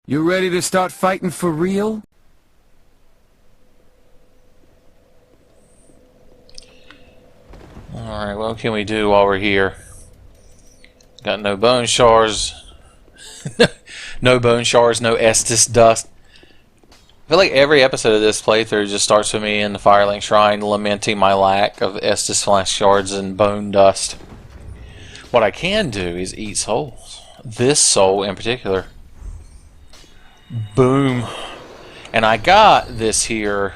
You ready to start fighting for real? Alright, what can we do while we're here? Got no bone shards. No bone shards, no Estus dust. I feel like every episode of this playthrough just starts with me in the Firelink Shrine lamenting my lack of Estus flash shards and bone dust. What I can do is eat souls. This soul in particular. Boom. And I got this here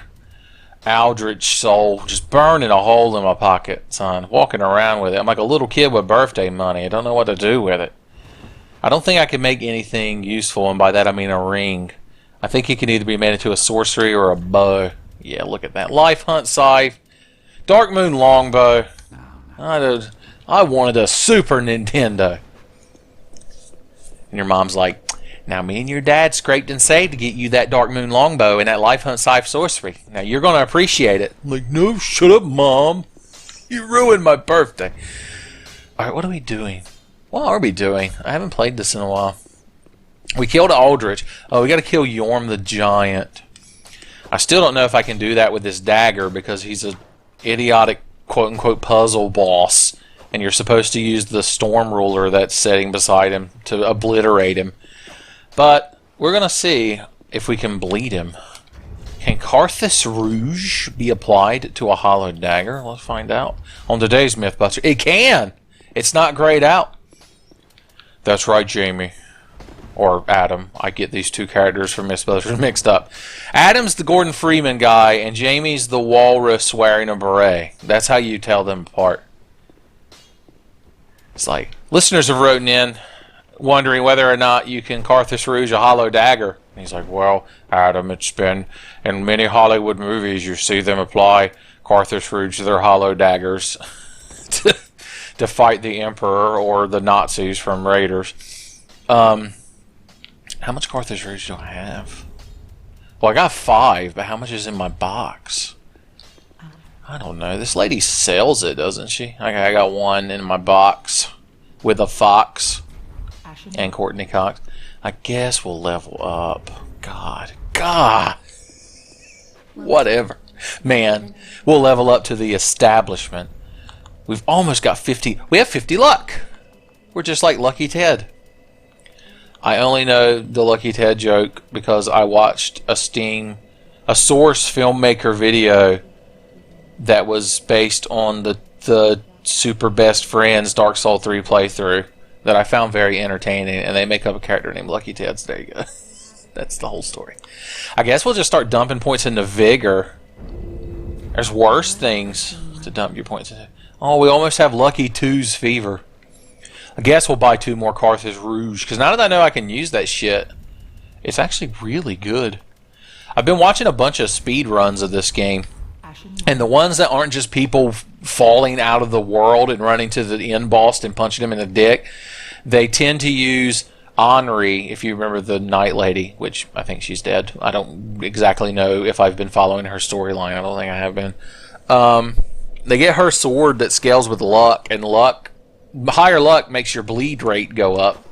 Aldrich soul just burning a hole in my pocket, son. Walking around with it. I'm like a little kid with birthday money. I don't know what to do with it. I don't think I can make anything useful, and by that I mean a ring. I think it can either be made into a sorcery or a bow. Yeah, look at that. Life Hunt Scythe. Dark Moon Longbow. I wanted a Super Nintendo. And your mom's like, now me and your dad scraped and saved to get you that Dark Moon Longbow and that Life Hunt Scythe sorcery. Now you're going to appreciate it. I'm like, no, shut up, Mom. You ruined my birthday. Alright, what are we doing? What are we doing? I haven't played this in a while. We killed Aldrich. Oh, we got to kill Yhorm the Giant. I still don't know if I can do that with this dagger because he's a idiotic quote-unquote puzzle boss. And you're supposed to use the storm ruler that's sitting beside him to obliterate him. But we're going to see if we can bleed him. Can Carthus Rouge be applied to a hollow dagger? Let's find out. On today's Mythbuster, it can! It's not grayed out. That's right, Jamie. Or Adam. I get these two characters from Mythbusters mixed up. Adam's the Gordon Freeman guy, and Jamie's the walrus wearing a beret. That's how you tell them apart. It's like, listeners have written in wondering whether or not you can Carthus Rouge a hollow dagger. And he's like, well, Adam, it's been in many Hollywood movies you see them apply Carthus Rouge to their hollow daggers to fight the Emperor or the Nazis from Raiders. How much Carthus Rouge do I have? Well, I got 5, but how much is in my box? I don't know. This lady sells it, doesn't she? I got 1 in my box with a fox and Courtney Cox. I guess we'll level up. God. Whatever. Man, we'll level up to the establishment. We've almost got 50. We have 50 luck. We're just like Lucky Ted. I only know the Lucky Ted joke because I watched a Source filmmaker video that was based on the Super Best Friends Dark Souls 3 playthrough that I found very entertaining, and they make up a character named Lucky Ted. So there you go. That's the whole story. I guess we'll just start dumping points into Vigor. There's worse things to dump your points into. Oh, we almost have Lucky 2's Fever. I guess we'll buy 2 more Carthus Rouge, because now that I know I can use that shit, it's actually really good. I've been watching a bunch of speed runs of this game, and the ones that aren't just people falling out of the world and running to the end boss and punching him in the dick, they tend to use Henri, if you remember the Night Lady, which I think she's dead. I don't exactly know if I've been following her storyline. I don't think I have been. They get her sword that scales with luck, and higher luck makes your bleed rate go up.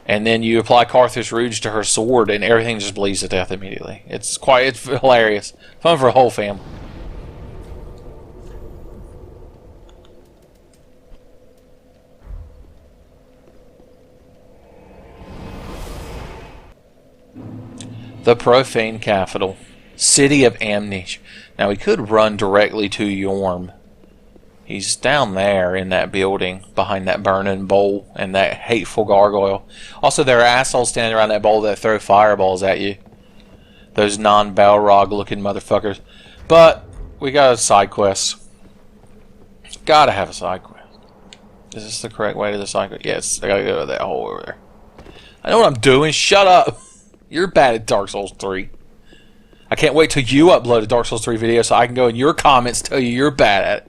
And then you apply Carthus Rouge to her sword, and everything just bleeds to death immediately. It's hilarious. Fun for a whole family. The Profane Capital. City of Amnesia. Now we could run directly to Yhorm. He's down there in that building, behind that burning bowl and that hateful gargoyle. Also, there are assholes standing around that bowl that throw fireballs at you. Those non-Balrog looking motherfuckers. But we got a side quest. Gotta have a side quest. Is this the correct way to the side quest? Yes, I gotta go to that hole over there. I know what I'm doing. Shut up. You're bad at Dark Souls 3. I can't wait till you upload a Dark Souls 3 video so I can go in your comments tell you you're bad at it.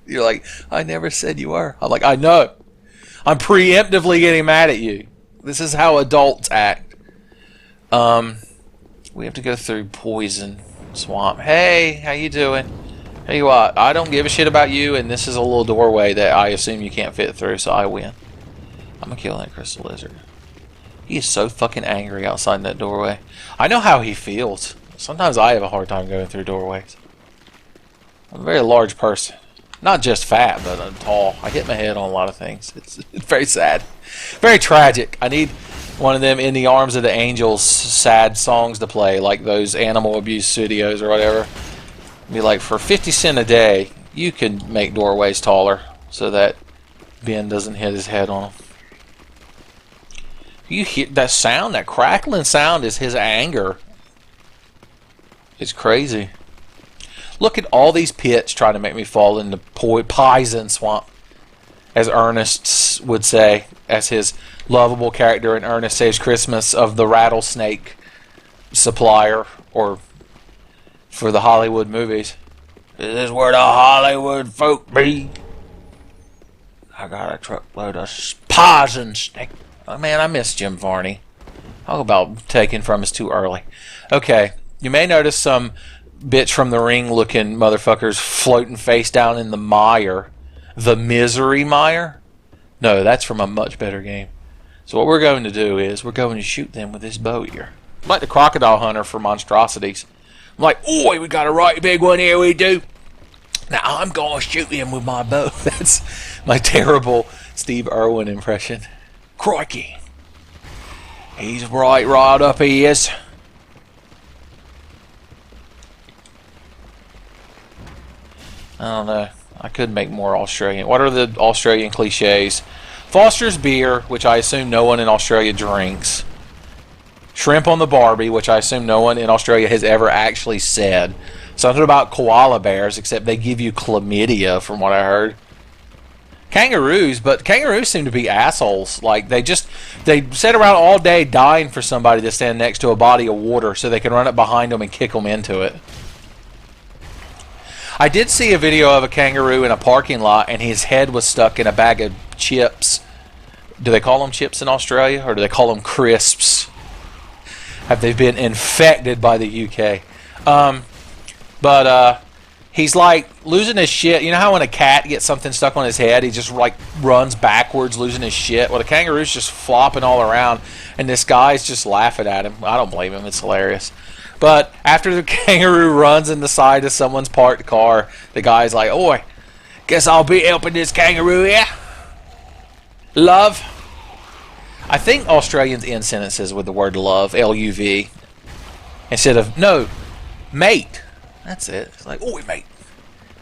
You're like, I never said you were. I'm like, I know. I'm preemptively getting mad at you. This is how adults act. We have to go through Poison Swamp. Hey, how you doing? Tell you what, I don't give a shit about you, and this is a little doorway that I assume you can't fit through, so I win. I'm gonna kill that crystal lizard. He is so fucking angry outside that doorway. I know how he feels. Sometimes I have a hard time going through doorways. I'm a very large person. Not just fat, but I'm tall. I hit my head on a lot of things. It's very sad. Very tragic. I need one of them In the Arms of the Angels sad songs to play, like those animal abuse studios or whatever. Be like, for 50 cents a day, you can make doorways taller so that Ben doesn't hit his head on them. You hear that sound? That crackling sound is his anger. It's crazy. Look at all these pits trying to make me fall into poison swamp, as Ernest would say, as his lovable character in Ernest Saves Christmas of the rattlesnake supplier, or for the Hollywood movies. This is where the Hollywood folk be. I got a truckload of poison snake. Oh, man, I miss Jim Varney. Talk about taking from us too early. Okay, you may notice some bitch from the ring looking motherfuckers floating face down in the mire. The misery mire? No, that's from a much better game. So what we're going to do is we're going to shoot them with this bow here. I'm like the crocodile hunter for monstrosities. I'm like, oi, we got a right big one here, we do. Now I'm going to shoot him with my bow. That's my terrible Steve Irwin impression. Crikey. He's right up, he is. I don't know. I could make more Australian. What are the Australian cliches? Foster's beer, which I assume no one in Australia drinks. Shrimp on the Barbie, which I assume no one in Australia has ever actually said. Something about koala bears, except they give you chlamydia, from what I heard. Kangaroos, but kangaroos seem to be assholes. Like, they sit around all day dying for somebody to stand next to a body of water so they can run up behind them and kick them into it. I did see a video of a kangaroo in a parking lot, and his head was stuck in a bag of chips. Do they call them chips in Australia, or do they call them crisps? Have they been infected by the UK? But he's like losing his shit. You know how when a cat gets something stuck on his head, he just like runs backwards, losing his shit? Well, the kangaroo's just flopping all around, and this guy's just laughing at him. I don't blame him. It's hilarious. But after the kangaroo runs in the side of someone's parked car, the guy's like, oi, guess I'll be helping this kangaroo here. Love. I think Australians end sentences with the word love, L-U-V, instead of, no, mate. That's it. It's like, oi, mate.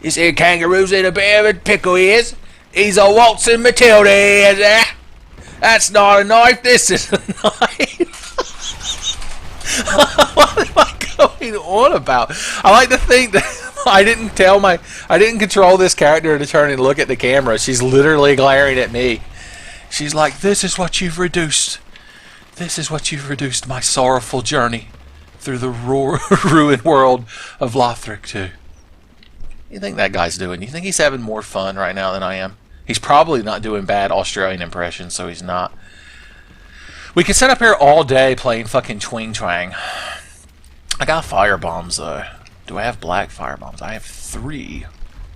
This here kangaroo's in a bit of a pickle, he is. He's a waltzing Matilda, he is, eh? That's not a knife, this is a knife. What am I going on about? I like to think that I didn't control this character to turn and look at the camera. She's literally glaring at me. She's like, this is what you've reduced. This is what you've reduced my sorrowful journey through the ruined world of Lothric 2. What do you think that guy's doing? You think he's having more fun right now than I am? He's probably not doing bad Australian impressions, so he's not. We could sit up here all day playing fucking Twing Twang. I got fire bombs, though. Do I have black fire bombs? I have three.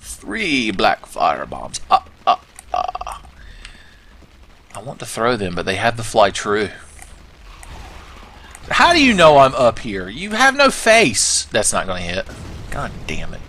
3 black fire bombs. I want to throw them, but they have to fly true. How do you know I'm up here? You have no face. That's not going to hit. God damn it.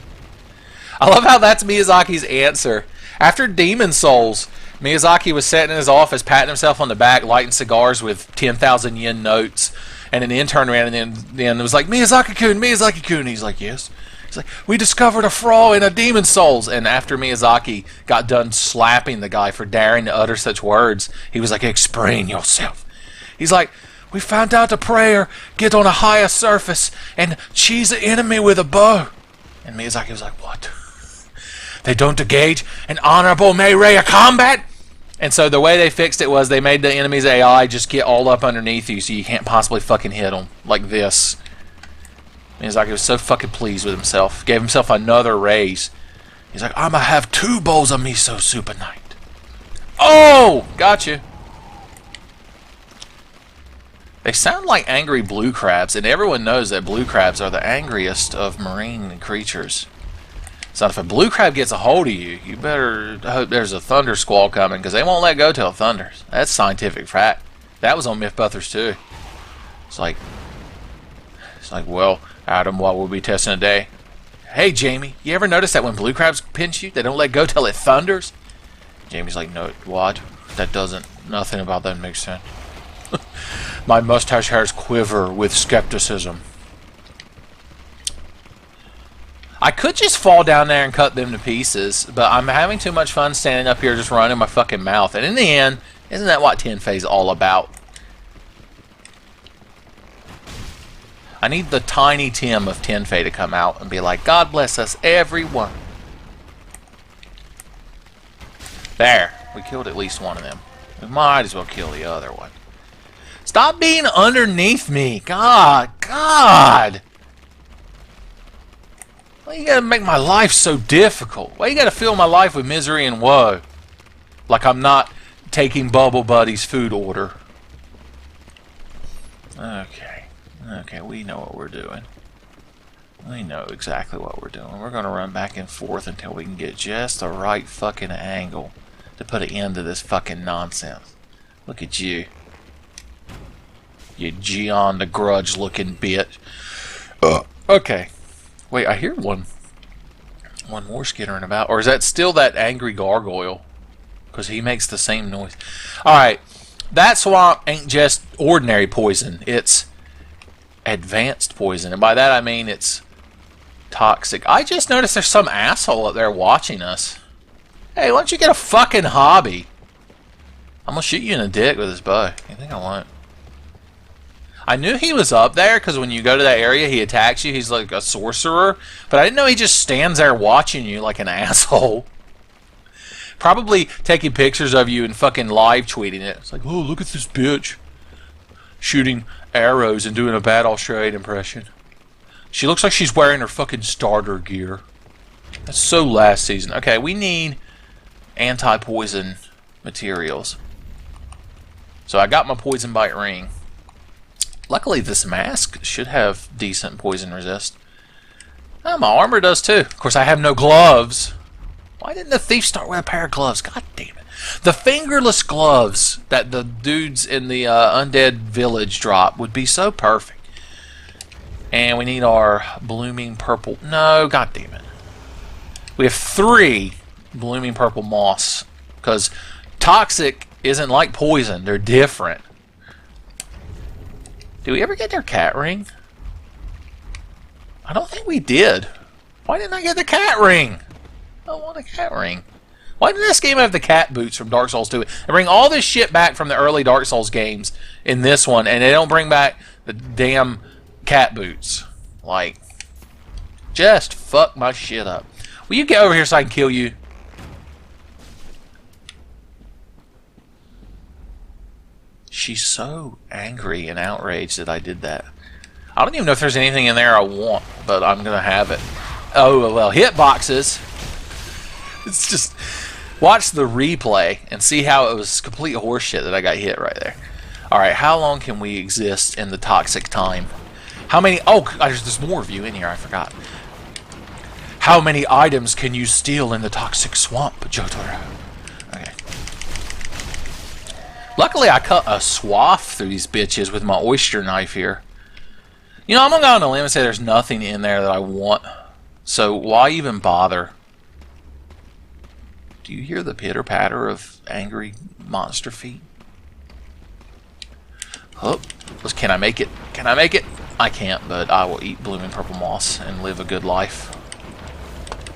I love how that's Miyazaki's answer. After Demon Souls, Miyazaki was sitting in his office, patting himself on the back, lighting cigars with 10,000 yen notes, and an intern ran in and was like, Miyazaki-kun, Miyazaki-kun. He's like, yes. He's like, we discovered a fraud in a Demon Souls. And after Miyazaki got done slapping the guy for daring to utter such words, he was like, explain yourself. He's like, we found out the prayer, get on a higher surface, and cheese the enemy with a bow. And Miyazaki was like, what? They don't engage in honorable melee combat? And so the way they fixed it was they made the enemy's AI just get all up underneath you so you can't possibly fucking hit them. Like this. Miyazaki was so fucking pleased with himself. Gave himself another raise. He's like, I'm gonna have 2 bowls of miso soup a night. Oh! Gotcha. They sound like angry blue crabs, and everyone knows that blue crabs are the angriest of marine creatures. So if a blue crab gets a hold of you, you better hope there's a thunder squall coming, because they won't let go till it thunders. That's scientific fact. That was on Mythbusters too. It's like, well, Adam, what will we be testing today? Hey, Jamie, you ever notice that when blue crabs pinch you, they don't let go till it thunders? Jamie's like, no, what? That doesn't, nothing about that makes sense. My mustache hairs quiver with skepticism. I could just fall down there and cut them to pieces, but I'm having too much fun standing up here just running my fucking mouth. And in the end, isn't that what Tenfey's all about? I need the Tiny Tim of Tenfey to come out and be like, God bless us, everyone. There. We killed at least one of them. We might as well kill the other one. Stop being underneath me. God. Why you gotta make my life so difficult? Why you gotta fill my life with misery and woe? Like I'm not taking Bubble Buddy's food order. Okay, we know what we're doing. We know exactly what we're doing. We're gonna run back and forth until we can get just the right fucking angle to put an end to this fucking nonsense. Look at you. You Gion the Grudge looking bitch. Okay. Wait, I hear one more skittering about. Or is that still that angry gargoyle? Because he makes the same noise. Alright. That swamp ain't just ordinary poison. It's advanced poison. And by that I mean it's toxic. I just noticed there's some asshole up there watching us. Hey, why don't you get a fucking hobby? I'm gonna shoot you in the dick with this bow. You think I won't? I knew he was up there because when you go to that area, he attacks you. He's like a sorcerer. But I didn't know he just stands there watching you like an asshole. Probably taking pictures of you and fucking live tweeting it. It's like, oh, look at this bitch. Shooting arrows and doing a bad Australian impression. She looks like she's wearing her fucking starter gear. That's so last season. Okay, we need anti-poison materials. So I got my poison bite ring. Luckily this mask should have decent poison resist. Oh, my armor does too. Of course I have no gloves. Why didn't the thief start with a pair of gloves? God damn it. The fingerless gloves that the dudes in the undead village drop would be so perfect. And we need our blooming purple. No, god damn it. We have 3 blooming purple moss. Because toxic isn't like poison. They're different. Did we ever get their cat ring? I don't think we did. Why didn't I get the cat ring? I want a cat ring. Why didn't this game have the cat boots from Dark Souls 2? They bring all this shit back from the early Dark Souls games in this one, and they don't bring back the damn cat boots. Like, just fuck my shit up. Will you get over here so I can kill you? She's so angry and outraged that I did that. I don't even know if there's anything in there I want, but I'm going to have it. Oh, well, hitboxes. It's just... Watch the replay and see how it was complete horseshit that I got hit right there. Alright, how long can we exist in the toxic time? How many... Oh, there's more of you in here, I forgot. How many items can you steal in the toxic swamp, Jotaro? Okay. Luckily, I cut a swath through these bitches with my oyster knife here. You know, I'm going to go on a limb and say there's nothing in there that I want. So, why even bother? Do you hear the pitter-patter of angry monster feet? Oh, can I make it? Can I make it? I can't, but I will eat blooming purple moss and live a good life.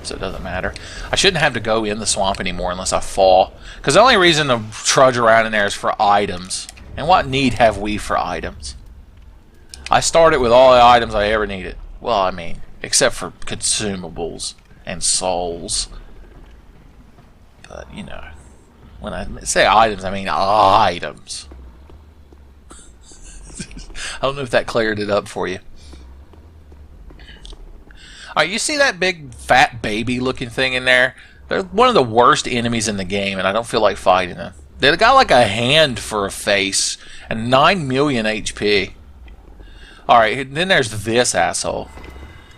So it doesn't matter. I shouldn't have to go in the swamp anymore unless I fall. Because the only reason to trudge around in there is for items. And what need have we for items? I started with all the items I ever needed. Well, I mean, except for consumables and souls. But, you know, when I say items, I mean items. I don't know if that cleared it up for you. Alright, you see that big fat baby looking thing in there? They're one of the worst enemies in the game, and I don't feel like fighting them. They got like a hand for a face and 9 million HP. Alright, then there's this asshole.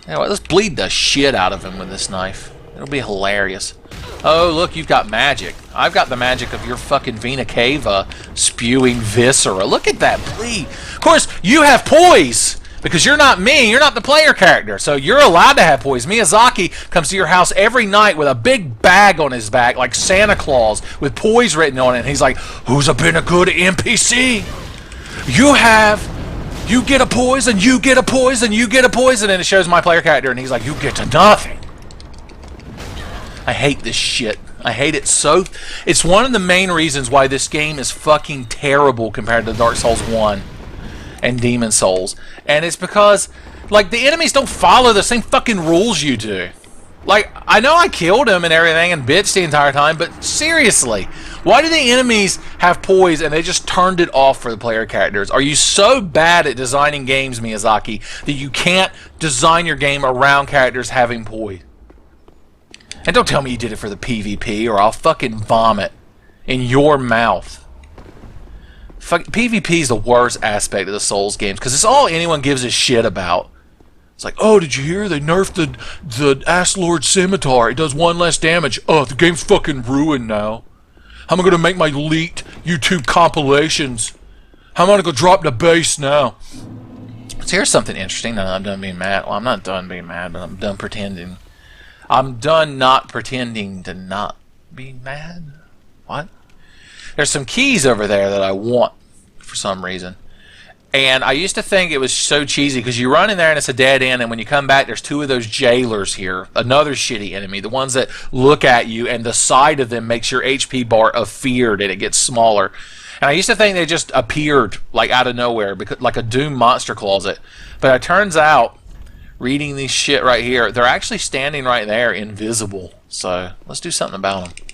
Anyway, let's bleed the shit out of him with this knife. It'll be hilarious. Oh, look, you've got magic. I've got the magic of your fucking Vena Cava spewing viscera. Look at that bleed. Of course, you have poise because you're not me. You're not the player character. So you're allowed to have poise. Miyazaki comes to your house every night with a big bag on his back like Santa Claus with poise written on it. And he's like, who's been a good NPC? You get a poison, you get a poison, you get a poison. And it shows my player character and he's like, you get to nothing. I hate this shit. I hate it so... It's one of the main reasons why this game is fucking terrible compared to Dark Souls 1 and Demon Souls. And it's because, like, the enemies don't follow the same fucking rules you do. Like, I know I killed him and everything and bitched the entire time, but seriously, why do the enemies have poise and they just turned it off for the player characters? Are you so bad at designing games, Miyazaki, that you can't design your game around characters having poise? And don't tell me you did it for the PvP or I'll fucking vomit in your mouth. PvP is the worst aspect of the Souls games because it's all anyone gives a shit about. It's like, oh, did you hear? They nerfed the Ass Lord Scimitar. It does 1 less damage. Oh, the game's fucking ruined now. How am I going to make my leaked YouTube compilations? How am I going to go drop the base now? So here's something interesting. No, I'm done being mad. Well, I'm not done being mad, but I'm done pretending. I'm done not pretending to not be mad. What? There's some keys over there that I want for some reason. And I used to think it was so cheesy because you run in there and it's a dead end, and when you come back there's 2 of those jailers here. Another shitty enemy. The ones that look at you and the side of them makes your HP bar affeared and it gets smaller. And I used to think they just appeared like out of nowhere, because like a Doom monster closet. But it turns out, reading these shit right here, they're actually standing right there, invisible. So let's do something about them.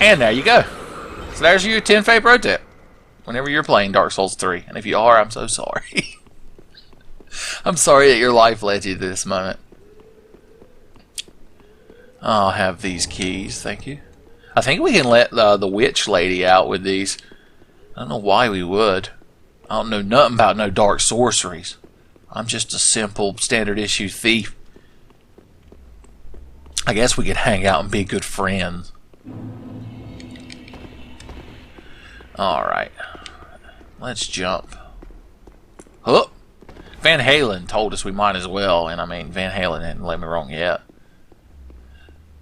And there you go. So there's your Tenfey pro tip whenever you're playing Dark Souls 3. And if you are, I'm so sorry. I'm sorry that your life led you to this moment. I'll have these keys, thank you. I think we can let the witch lady out with these. I don't know why we would. I don't know nothing about no dark sorceries. I'm just a simple standard issue thief. I guess we could hang out and be good friends. Alright. Let's jump. Oh! Van Halen told us we might as well, and I mean, Van Halen didn't let me wrong yet.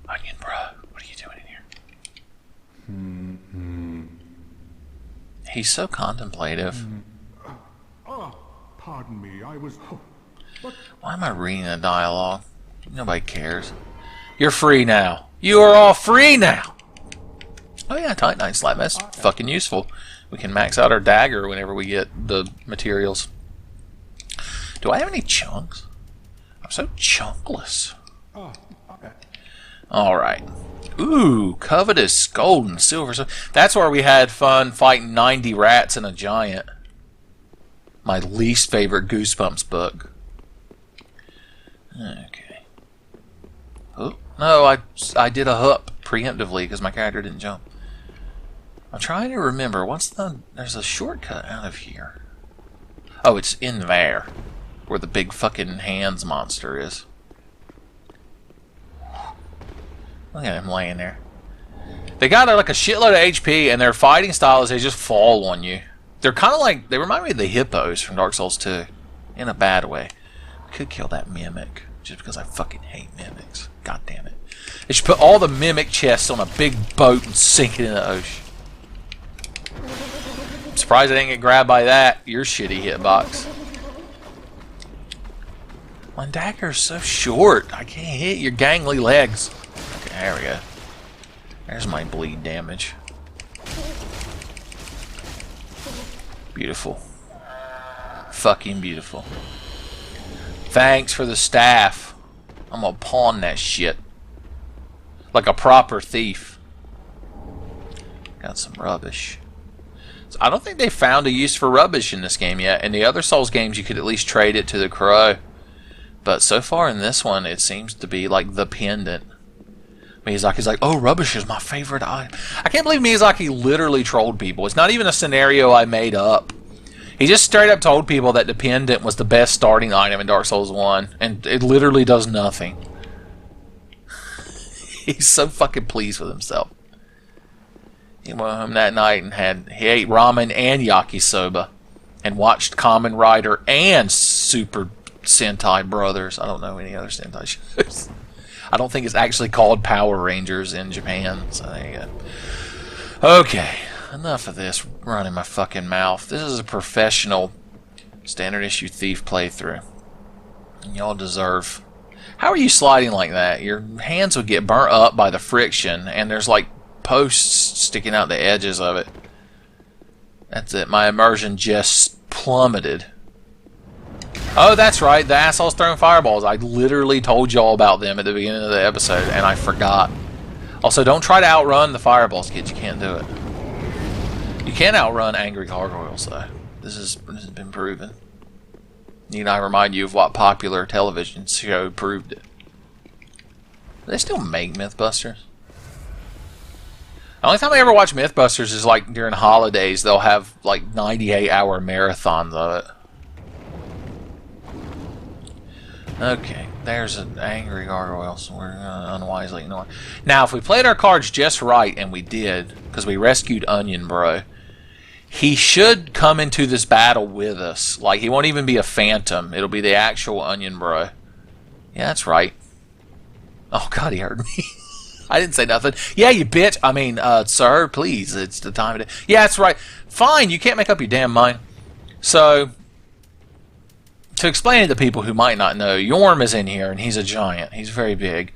Onion, bro, what are you doing in here? He's so contemplative. Pardon me, I was... Why am I reading the dialogue? Nobody cares. You're free now. You are all free now! Oh yeah, Titanite slab. That's fucking useful. We can max out our dagger whenever we get the materials. Do I have any chunks? I'm so chunkless. Alright. Ooh, covetous gold and silver. That's where we had fun fighting 90 rats and a giant. My least favorite Goosebumps book. Okay. Oh, no, I did a hup preemptively because my character didn't jump. I'm trying to remember. There's a shortcut out of here. Oh, it's in there. Where the big fucking hands monster is. Look at him laying there. They got like a shitload of HP, and their fighting style is they just fall on you. They're kind of like, they remind me of the hippos from Dark Souls 2. In a bad way. I could kill that mimic, just because I fucking hate mimics. God damn it. They should put all the mimic chests on a big boat and sink it in the ocean. I'm surprised I didn't get grabbed by that. Your shitty hitbox. My dagger's so short. I can't hit your gangly legs. Okay, there we go. There's my bleed damage. Beautiful. Fucking beautiful. Thanks for the staff. I'm gonna pawn that shit. Like a proper thief. Got some rubbish. So I don't think they found a use for rubbish in this game yet. In the other Souls games, you could at least trade it to the crow. But so far in this one, it seems to be like the pendant. Miyazaki's like, oh, rubbish is my favorite item. I can't believe Miyazaki literally trolled people. It's not even a scenario I made up. He just straight up told people that the pendant was the best starting item in Dark Souls 1, and it literally does nothing. He's so fucking pleased with himself. He went home that night and he ate ramen and yakisoba, and watched Kamen Rider and Super Sentai Brothers. I don't know any other Sentai shows. I don't think it's actually called Power Rangers in Japan, so there you go. Okay. Enough of this running my fucking mouth. This is a professional standard issue Thief playthrough. And y'all deserve... How are you sliding like that? Your hands would get burnt up by the friction, and there's like posts sticking out the edges of it. That's it. My immersion just plummeted. Oh, that's right. The assholes throwing fireballs. I literally told y'all about them at the beginning of the episode, and I forgot. Also, don't try to outrun the fireballs, kids. You can't do it. You can outrun angry gargoyles, though. This has been proven. Need I remind you of what popular television show proved it? Do they still make Mythbusters? The only time I ever watch Mythbusters is like during holidays. They'll have like 98-hour marathons of it. Okay, there's an angry gargoyle, so we're gonna unwisely ignore it. Now, if we played our cards just right, and we did, because we rescued Onion Bro, he should come into this battle with us. Like, he won't even be a phantom. It'll be the actual Onion Bro. Yeah, that's right. Oh, God, he heard me. I didn't say nothing. Yeah, you bitch. I mean, sir, please. It's the time of day. Yeah, that's right. Fine, you can't make up your damn mind. So, to explain it to people who might not know, Yhorm is in here, and he's a giant. He's very big.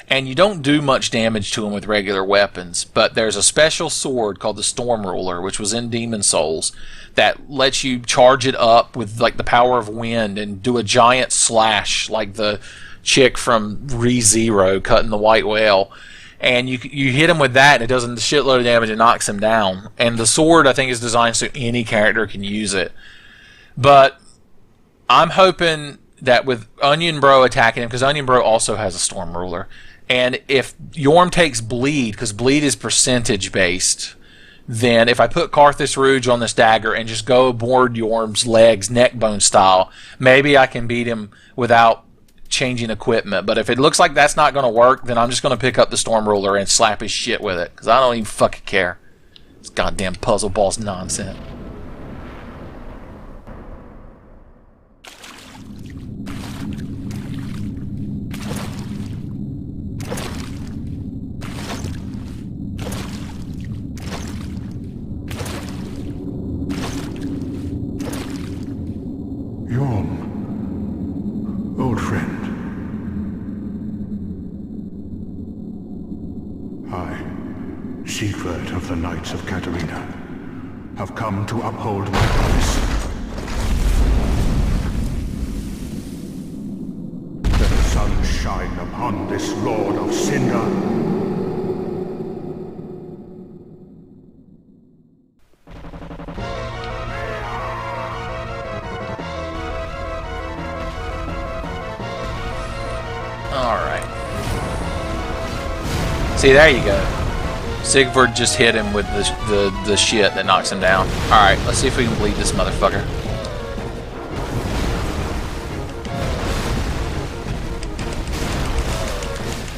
And you don't do much damage to him with regular weapons, but there's a special sword called the Storm Ruler, which was in Demon Souls, that lets you charge it up with like the power of wind and do a giant slash, like the chick from ReZero cutting the white whale. And you hit him with that, and it does a shitload of damage and knocks him down. And the sword, I think, is designed so any character can use it. But I'm hoping that with Onion Bro attacking him, because Onion Bro also has a Storm Ruler, and if Yhorm takes bleed, because bleed is percentage based, then if I put Carthus Rouge on this dagger and just go aboard Yhorm's legs, neck bone style, maybe I can beat him without changing equipment. But if it looks like that's not going to work, then I'm just going to pick up the Storm Ruler and slap his shit with it, because I don't even fucking care. It's goddamn puzzle balls nonsense. Yhorm, old friend. I, Siegward of the Knights of Katarina, have come to uphold my promise. Let the sun shine upon this Lord of Cinder. See, there you go. Sigvard just hit him with the shit that knocks him down. Alright, let's see if we can bleed this motherfucker.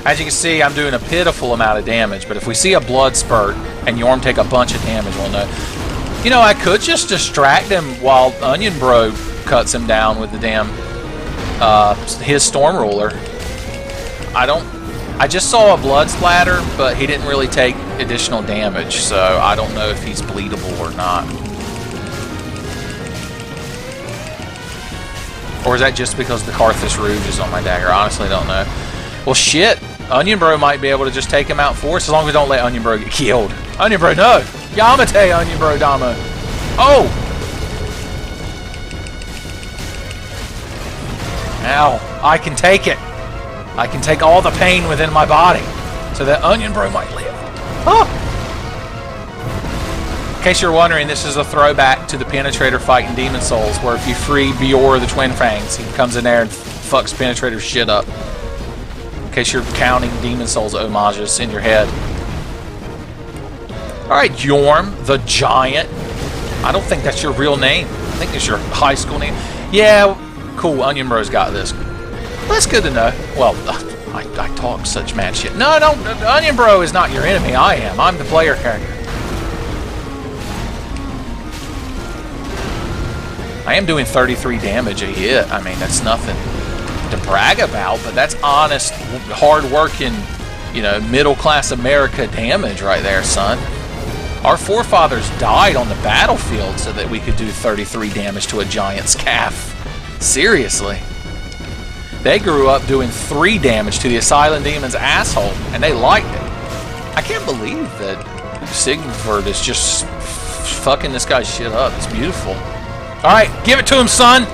As you can see, I'm doing a pitiful amount of damage, but if we see a blood spurt and Yhorm take a bunch of damage, we'll know. You know, I could just distract him while Onion Bro cuts him down with the damn, his Storm Ruler. I just saw a blood splatter, but he didn't really take additional damage, so I don't know if he's bleedable or not. Or is that just because the Carthus Rouge is on my dagger? I honestly don't know. Well, shit. Onion Bro might be able to just take him out for us, as long as we don't let Onion Bro get killed. Onion Bro, no! Yamate, Onion Bro, Damo! Oh! Ow. I can take it. I can take all the pain within my body, so that Onion Bro might live. Oh! In case you're wondering, this is a throwback to the Penetrator fight in Demon Souls, where if you free Bjor the Twin Fangs, he comes in there and fucks Penetrator's shit up. In case you're counting Demon Souls homages in your head. Alright, Yhorm the Giant. I don't think that's your real name. think it's your high school name. Yeah, cool. Onion Bro's got this. That's good to know. Well, I talk such mad shit. No, Onion Bro is not your enemy. I am. I'm the player character. I am doing 33 damage a hit. I mean, that's nothing to brag about, but that's honest, hard-working, you know, middle-class America damage right there, son. Our forefathers died on the battlefield so that we could do 33 damage to a giant's calf. Seriously. They grew up doing 3 damage to the Asylum Demon's asshole, and they liked it. I can't believe that Sigvard is just fucking this guy's shit up. It's beautiful. Alright, give it to him, son!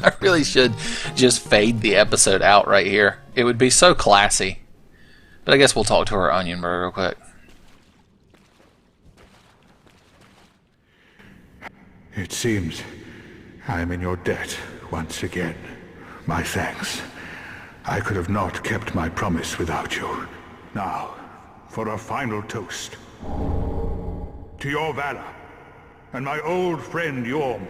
I really should just fade the episode out right here. It would be so classy. But I guess we'll talk to our Onion Bro real quick. It seems I am in your debt once again. My thanks. I could have not kept my promise without you. Now, for a final toast. To your valor, and my old friend Yhorm.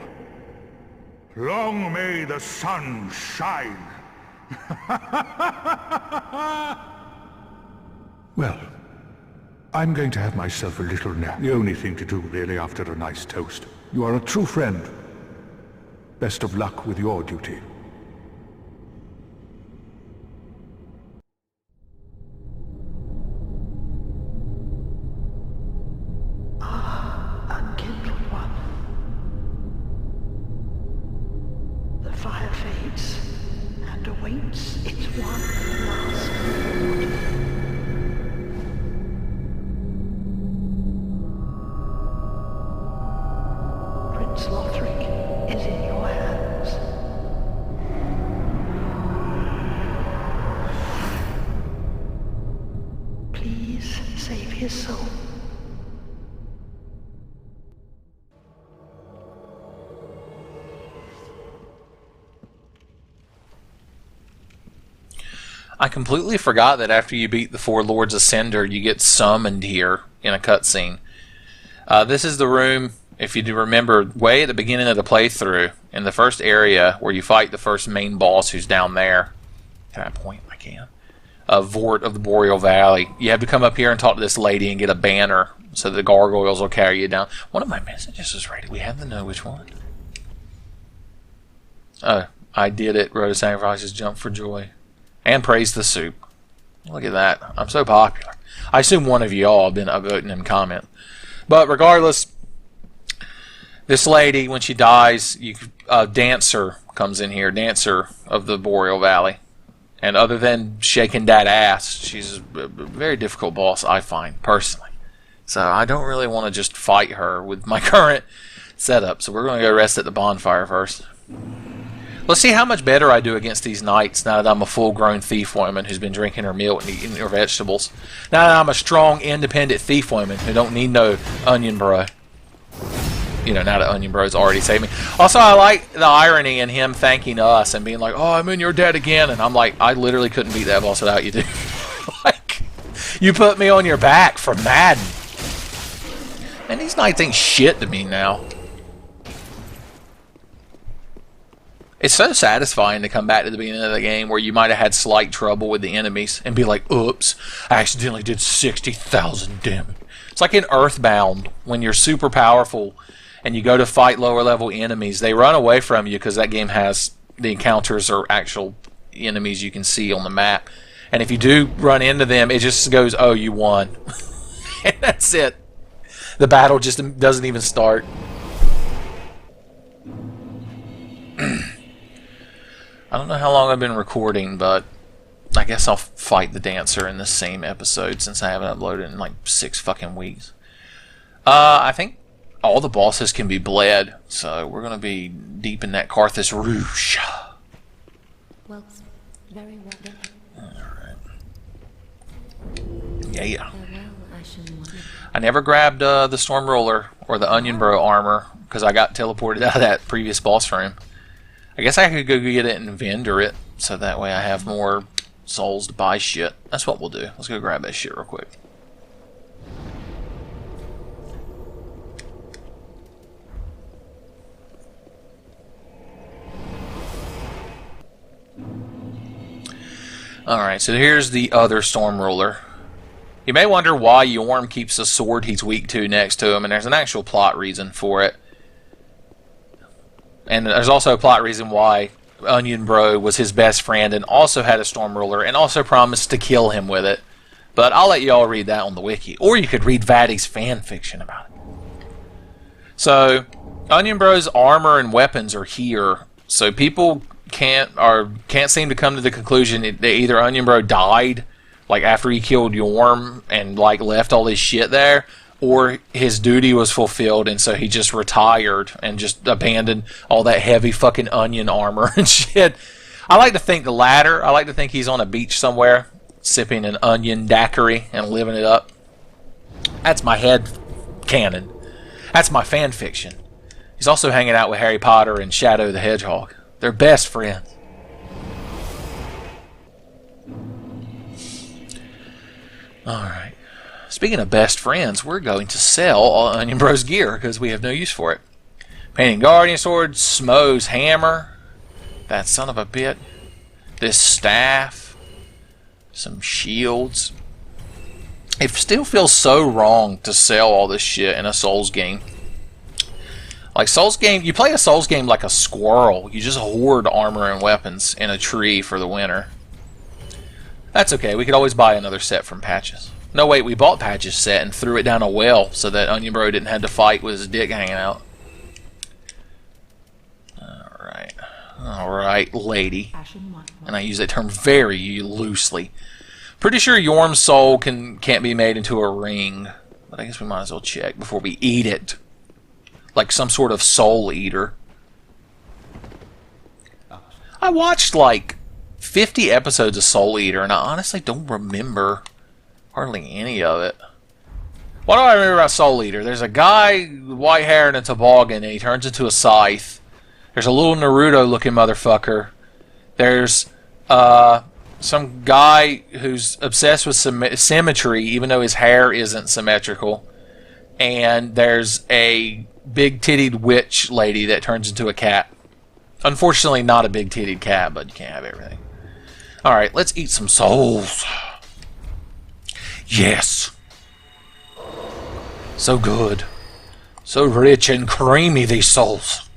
Long may the sun shine. Well, I'm going to have myself a little nap. The only thing to do, really, after a nice toast. You are a true friend. Best of luck with your duty. Unkindled one. The fire fades and awaits its one last reward. Prince Lothric is in your hands. Please save his soul. I completely forgot that after you beat the 4 Lords of Cinder, you get summoned here in a cutscene. This is the room, if you do remember, way at the beginning of the playthrough, in the first area where you fight the first main boss who's down there. Can I point? I can. Vort of the Boreal Valley. You have to come up here and talk to this lady and get a banner so the gargoyles will carry you down. One of my messages is ready. We have to know which one. Oh, I did it. Rhoda Sacrifices jump for joy. And praise the soup. Look at that. I'm so popular. I assume one of y'all have been upvoting in comment. But regardless, this lady, when she dies, Dancer comes in here. Dancer of the Boreal Valley. And other than shaking that ass, she's a very difficult boss, I find, personally. So I don't really want to just fight her with my current setup. So we're going to go rest at the bonfire first. Let's see how much better I do against these knights now that I'm a full-grown thief woman who's been drinking her milk and eating her vegetables. Now that I'm a strong, independent thief woman who don't need no Onion Bro. You know, now that Onion Bro's already saved me. Also, I like the irony in him thanking us and being like, oh, I'm in your debt again. And I'm like, I literally couldn't beat that boss without you, dude. Like, you put me on your back for Madden. Man, these knights ain't shit to me now. It's so satisfying to come back to the beginning of the game where you might have had slight trouble with the enemies and be like, oops, I accidentally did 60,000 damage. It's like in Earthbound, when you're super powerful and you go to fight lower level enemies, they run away from you because that game has the encounters or actual enemies you can see on the map. And if you do run into them, it just goes, oh, you won. And that's it. The battle just doesn't even start. I don't know how long I've been recording, but I guess I'll fight the Dancer in the same episode since I haven't uploaded in like 6 fucking weeks. I think all the bosses can be bled, so we're going to be deep in that Carthus Rouge. Well, very well done. Alright. Yeah. I never grabbed the Stormruler or the Onion Bro armor because I got teleported out of that previous boss room. I guess I could go get it and vendor it so that way I have more souls to buy shit. That's what we'll do. Let's go grab that shit real quick. Alright, so here's the other Stormruler. You may wonder why Yhorm keeps a sword he's weak to next to him, and there's an actual plot reason for it. And there's also a plot reason why Onion Bro was his best friend and also had a Stormruler and also promised to kill him with it. But I'll let you all read that on the wiki. Or you could read Vatty's fanfiction about it. So, Onion Bro's armor and weapons are here. So people can't seem to come to the conclusion that either Onion Bro died, like after he killed Yhorm and like left all his shit there, or his duty was fulfilled and so he just retired and just abandoned all that heavy fucking onion armor and shit. I like to think the latter. I like to think he's on a beach somewhere sipping an onion daiquiri and living it up. That's my head canon. That's my fan fiction. He's also hanging out with Harry Potter and Shadow the Hedgehog. They're best friends. Alright. Speaking of best friends, we're going to sell all Onion Bro's gear because we have no use for it. Painting Guardian Sword, Smo's hammer, that son of a bit, this staff, some shields. It still feels so wrong to sell all this shit in a Souls game. Like Souls game, you play a Souls game like a squirrel. You just hoard armor and weapons in a tree for the winter. That's okay, we could always buy another set from Patches. No wait, we bought Patches' set and threw it down a well so that Onion Bro didn't have to fight with his dick hanging out. Alright. Alright, lady. And I use that term very loosely. Pretty sure Yhorm's soul can't be made into a ring. But I guess we might as well check before we eat it. Like some sort of soul eater. I watched like 50 episodes of Soul Eater and I honestly don't remember hardly any of it. What do I remember about Soul Eater? There's a guy with white hair and a toboggan and he turns into a scythe. There's a little Naruto looking motherfucker. There's some guy who's obsessed with symmetry even though his hair isn't symmetrical. And there's a big-tittied witch lady that turns into a cat. Unfortunately, not a big-tittied cat, but you can't have everything. Alright, let's eat some souls. Yes. So good. So rich and creamy, these souls.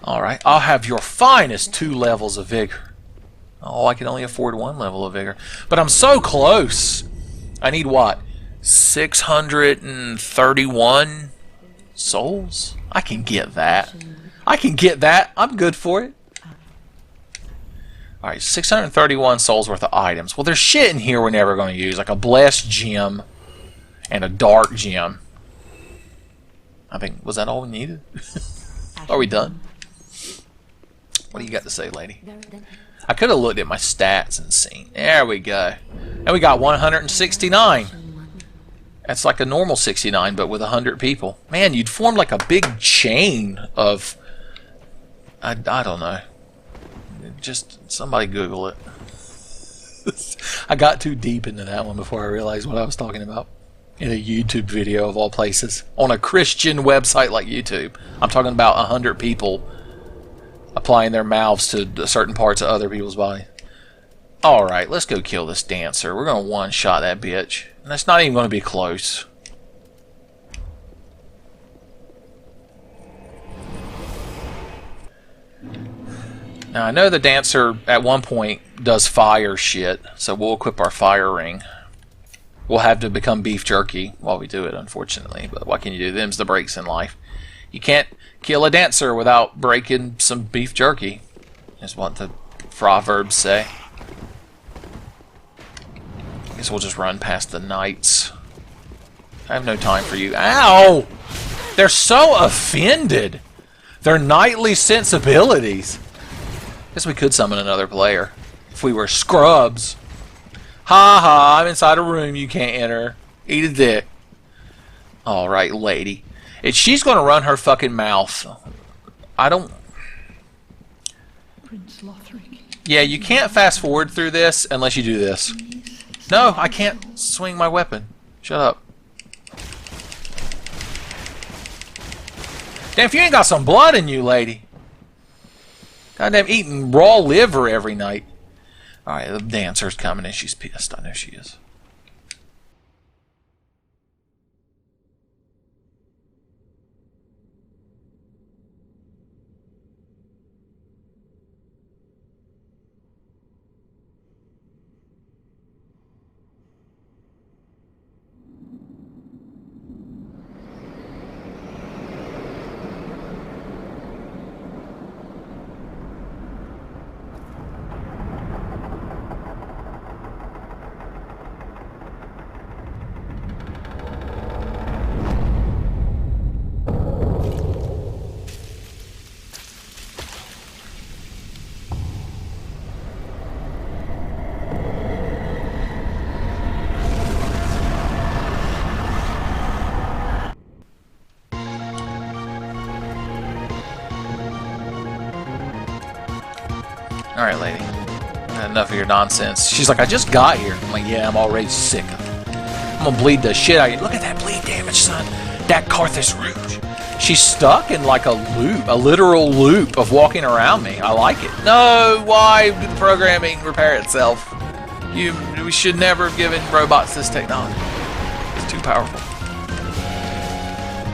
Alright, I'll have your finest 2 levels of vigor. Oh, I can only afford 1 level of vigor. But I'm so close. I need what? 631 souls? I can get that. I can get that. I'm good for it. Alright, 631 souls worth of items. Well, there's shit in here we're never going to use, like a blessed gem and a dark gem. I think, was that all we needed? Are we done? What do you got to say, lady? I could have looked at my stats and seen. There we go. And we got 169. That's like a normal 69, but with 100 people. Man, you'd form like a big chain of... I don't know. Just somebody Google it. I got too deep into that one before I realized what I was talking about. In a YouTube video of all places. On a Christian website like YouTube. I'm talking about 100 people applying their mouths to certain parts of other people's body. Alright, let's go kill this dancer. We're going to one-shot that bitch. And that's not even going to be close. Now, I know the dancer at one point does fire shit, so we'll equip our fire ring. We'll have to become beef jerky while we do it, unfortunately. But what can you do? Them's the breaks in life. You can't kill a dancer without breaking some beef jerky, is what the proverbs say. I guess we'll just run past the knights. I have no time for you. Ow! They're so offended. Their knightly sensibilities. Guess we could summon another player if we were scrubs. Ha ha, I'm inside a room you can't enter. Eat a dick. Alright, lady. She's gonna run her fucking mouth. I don't... Yeah, you can't fast forward through this unless you do this. No, I can't swing my weapon. Shut up. Damn, if you ain't got some blood in you, lady. Goddamn eating raw liver every night. Alright, the dancer's coming and she's pissed. I know she is. Alright, lady. Enough of your nonsense. She's like, I just got here. I'm like, yeah, I'm already sick of it. I'm gonna bleed the shit out of you. Look at that bleed damage, son. That Carthus Rouge. She's stuck in like a loop, a literal loop of walking around me. I like it. No, why did the programming repair itself? We should never have given robots this technology. It's too powerful.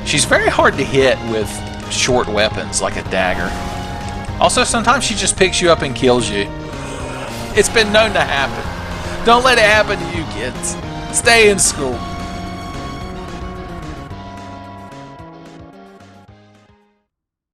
She's very hard to hit with short weapons like a dagger. Also, sometimes she just picks you up and kills you. It's been known to happen. Don't let it happen to you, kids. Stay in school.